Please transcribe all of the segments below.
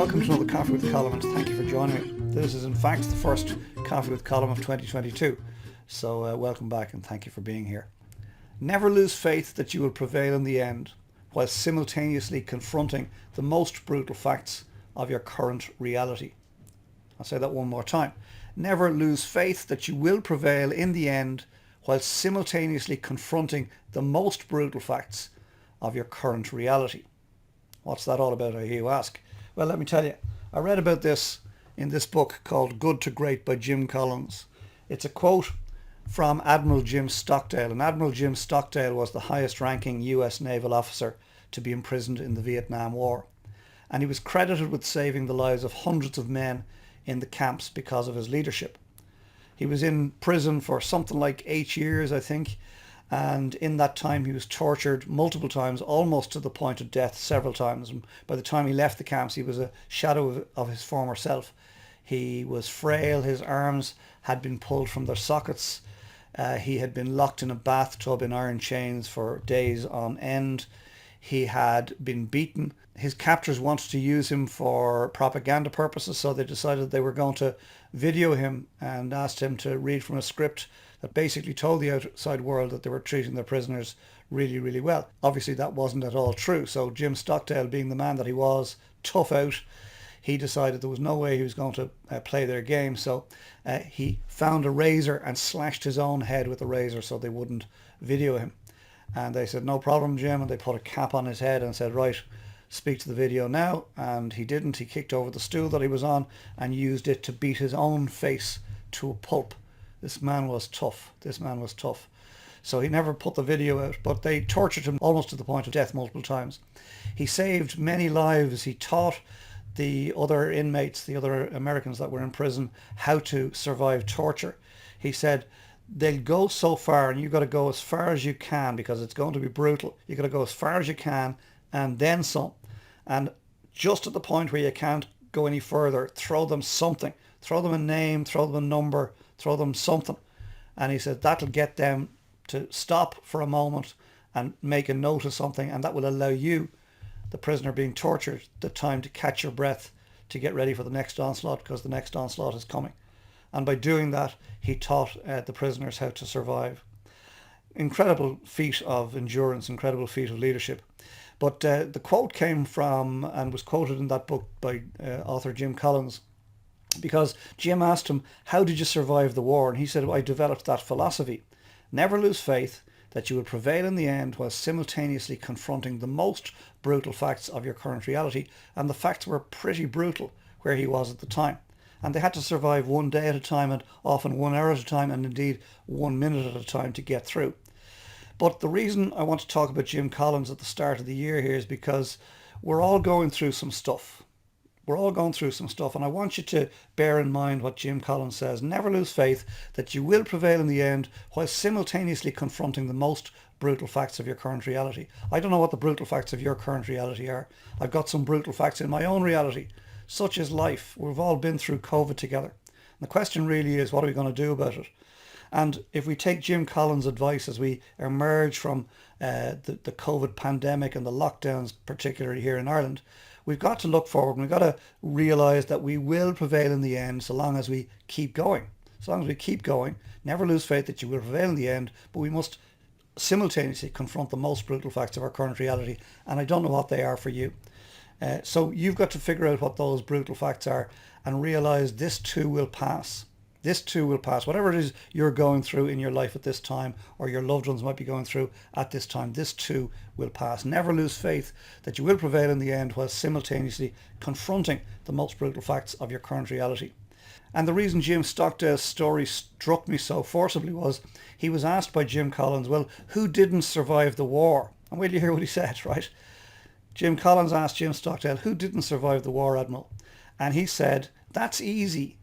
Welcome to another Coffee with Colm, and thank you for joining me. This is in fact the first Coffee with Colm of 2022, so welcome back and thank you for being here. Never lose faith that you will prevail in the end, while simultaneously confronting the most brutal facts of your current reality. I'll say that one more time. Never lose faith that you will prevail in the end, while simultaneously confronting the most brutal facts of your current reality. What's that all about, I hear you ask? Well, let me tell you. I read about this in this book called Good to Great by Jim Collins. It's a quote from Admiral Jim Stockdale. And Admiral Jim Stockdale was the highest ranking US naval officer to be imprisoned in the Vietnam War. And he was credited with saving the lives of hundreds of men in the camps because of his leadership. He was in prison for something like 8 years, I think. And in that time he was tortured multiple times, almost to the point of death several times. And by the time he left the camps, he was a shadow of his former self. He was frail, his arms had been pulled from their sockets. He had been locked in a bathtub in iron chains for days on end. He had been beaten. His captors wanted to use him for propaganda purposes, so they decided they were going to video him and asked him to read from a script that basically told the outside world that they were treating their prisoners really, really well. Obviously that wasn't at all true. So Jim Stockdale, being the man that he was, tough out, he decided there was no way he was going to play their game. So he found a razor and slashed his own head with a razor so they wouldn't video him. And they said, no problem, Jim. And they put a cap on his head and said, right, speak to the video now. And he didn't. He kicked over the stool that he was on and used it to beat his own face to a pulp. This man was tough. So he never put the video out, but they tortured him almost to the point of death multiple times. He saved many lives. He taught the other inmates, the other Americans that were in prison, how to survive torture. He said, they'll go so far and you've got to go as far as you can because it's going to be brutal. You've got to go as far as you can and then some. And just at the point where you can't go any further, throw them something. Throw them a name, throw them a number, throw them something. And he said that'll get them to stop for a moment and make a note of something, and that will allow you, the prisoner being tortured, the time to catch your breath to get ready for the next onslaught, because the next onslaught is coming. And by doing that, he taught the prisoners how to survive. Incredible feat of endurance, incredible feat of leadership. But the quote came from, and was quoted in that book by author Jim Collins, because Jim asked him, how did you survive the war? And he said, well, I developed that philosophy. Never lose faith that you will prevail in the end while simultaneously confronting the most brutal facts of your current reality. And the facts were pretty brutal where he was at the time. And they had to survive one day at a time, and often 1 hour at a time, and indeed 1 minute at a time to get through. But the reason I want to talk about Jim Collins at the start of the year here is because we're all going through some stuff. And I want you to bear in mind what Jim Collins says. Never lose faith that you will prevail in the end while simultaneously confronting the most brutal facts of your current reality. I don't know what the brutal facts of your current reality are. I've got some brutal facts in my own reality, such as life. We've all been through COVID together. And the question really is, what are we going to do about it? And if we take Jim Collins' advice as we emerge from the COVID pandemic and the lockdowns, particularly here in Ireland, we've got to look forward and we've got to realise that we will prevail in the end so long as we keep going. Never lose faith that you will prevail in the end, but we must simultaneously confront the most brutal facts of our current reality. And I don't know what they are for you. So you've got to figure out what those brutal facts are and realise this too will pass. This too will pass. Whatever it is you're going through in your life at this time, or your loved ones might be going through at this time, this too will pass. Never lose faith that you will prevail in the end while simultaneously confronting the most brutal facts of your current reality. And the reason Jim Stockdale's story struck me so forcibly was he was asked by Jim Collins, well, who didn't survive the war? And wait till you hear what he said, right? Jim Collins asked Jim Stockdale, who didn't survive the war, Admiral? And he said, that's easy.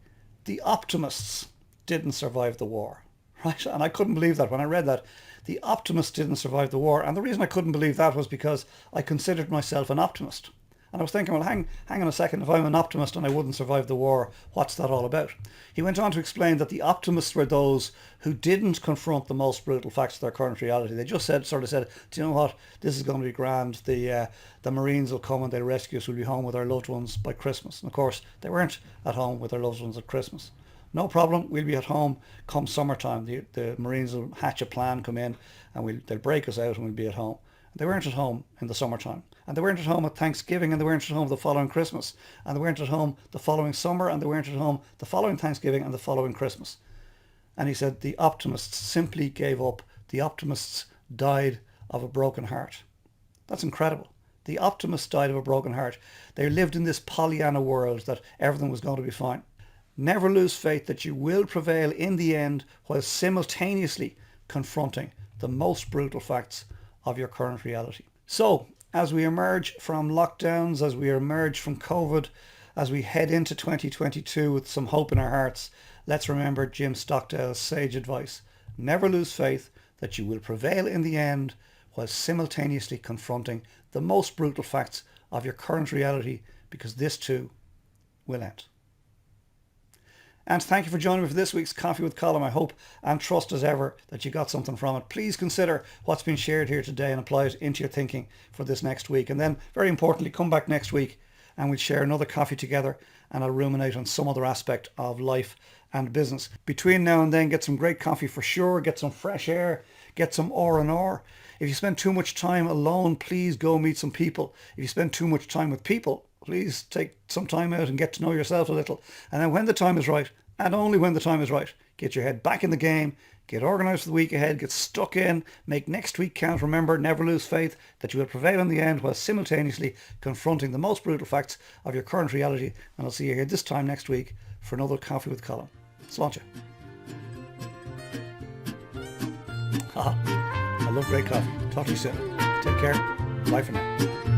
The optimists didn't survive the war, right? And I couldn't believe that when I read that. The optimists didn't survive the war. And the reason I couldn't believe that was because I considered myself an optimist. And I was thinking, well, hang on a second, if I'm an optimist and I wouldn't survive the war, what's that all about? He went on to explain that the optimists were those who didn't confront the most brutal facts of their current reality. They just said, do you know what, this is going to be grand. The Marines will come and they'll rescue us. We'll be home with our loved ones by Christmas. And of course, they weren't at home with their loved ones at Christmas. No problem, we'll be at home come summertime. The Marines will hatch a plan, come in, and they'll break us out and we'll be at home. They weren't at home in the summertime. And they weren't at home at Thanksgiving, and they weren't at home the following Christmas. And they weren't at home the following summer, and they weren't at home the following Thanksgiving and the following Christmas. And he said the optimists simply gave up. The optimists died of a broken heart. That's incredible. The optimists died of a broken heart. They lived in this Pollyanna world that everything was going to be fine. Never lose faith that you will prevail in the end while simultaneously confronting the most brutal facts of your current reality. So, as we emerge from lockdowns, as we emerge from COVID, as we head into 2022 with some hope in our hearts, let's remember Jim Stockdale's sage advice. Never lose faith that you will prevail in the end while simultaneously confronting the most brutal facts of your current reality, because this too will end. And thank you for joining me for this week's Coffee with Colm. I hope and trust as ever that you got something from it. Please consider what's been shared here today and apply it into your thinking for this next week. And then, very importantly, come back next week and we'll share another coffee together and I'll ruminate on some other aspect of life and business. Between now and then, get some great coffee for sure, get some fresh air, get some R&R. If you spend too much time alone, please go meet some people. If you spend too much time with people, please take some time out and get to know yourself a little. And then when the time is right, and only when the time is right, get your head back in the game, get organised for the week ahead, get stuck in, make next week count. Remember, never lose faith that you will prevail in the end while simultaneously confronting the most brutal facts of your current reality. And I'll see you here this time next week for another Coffee with Colm. Sláinte. I love great coffee. Talk to you soon. Take care. Bye for now.